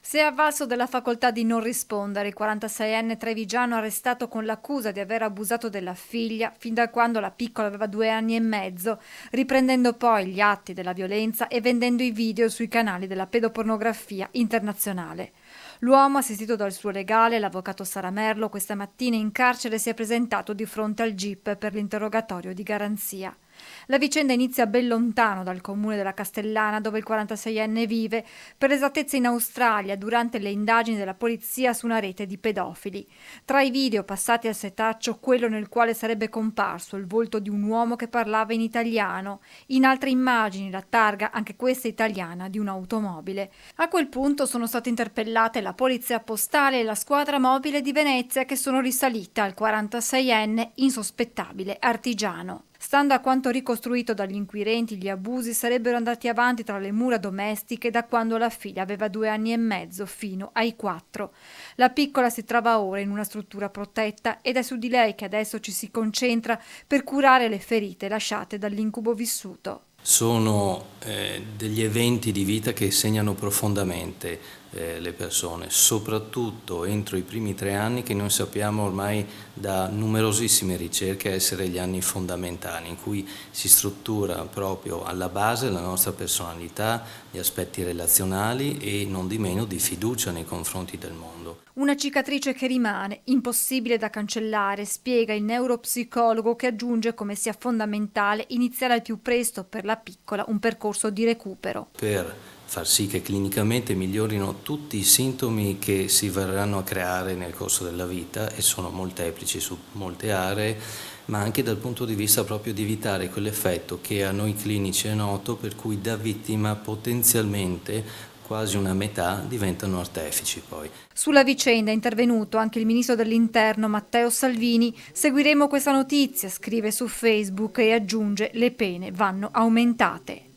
Si è avvalso della facoltà di non rispondere il 46enne trevigiano arrestato con l'accusa di aver abusato della figlia fin da quando la piccola aveva 2 anni e mezzo, riprendendo poi gli atti della violenza e vendendo i video sui canali della pedopornografia internazionale. L'uomo, assistito dal suo legale, l'avvocato Sara Merlo, questa mattina in carcere si è presentato di fronte al GIP per l'interrogatorio di garanzia. La vicenda inizia ben lontano dal comune della Castellana, dove il 46enne vive, per esattezza in Australia, durante le indagini della polizia su una rete di pedofili. Tra i video passati al setaccio, quello nel quale sarebbe comparso il volto di un uomo che parlava in italiano. In altre immagini la targa, anche questa italiana, di un'automobile. A quel punto sono state interpellate la polizia postale e la squadra mobile di Venezia, che sono risalite al 46enne insospettabile artigiano. Stando a quanto ricostruito dagli inquirenti, gli abusi sarebbero andati avanti tra le mura domestiche da quando la figlia aveva 2 anni e mezzo fino ai 4. La piccola si trova ora in una struttura protetta ed è su di lei che adesso ci si concentra per curare le ferite lasciate dall'incubo vissuto. Sono degli eventi di vita che segnano profondamente le persone, soprattutto entro i primi 3 anni, che noi sappiamo ormai da numerosissime ricerche essere gli anni fondamentali, in cui si struttura proprio alla base la nostra personalità, gli aspetti relazionali e non di meno di fiducia nei confronti del mondo. Una cicatrice che rimane, impossibile da cancellare, spiega il neuropsicologo, che aggiunge come sia fondamentale iniziare al più presto per la piccola un percorso di recupero. Per far sì che clinicamente migliorino tutti i sintomi che si verranno a creare nel corso della vita, e sono molteplici su molte aree, ma anche dal punto di vista proprio di evitare quell'effetto che a noi clinici è noto, per cui da vittima potenzialmente quasi una metà diventano artefici poi. Sulla vicenda è intervenuto anche il ministro dell'Interno Matteo Salvini. Seguiremo questa notizia, scrive su Facebook, e aggiunge: le pene vanno aumentate.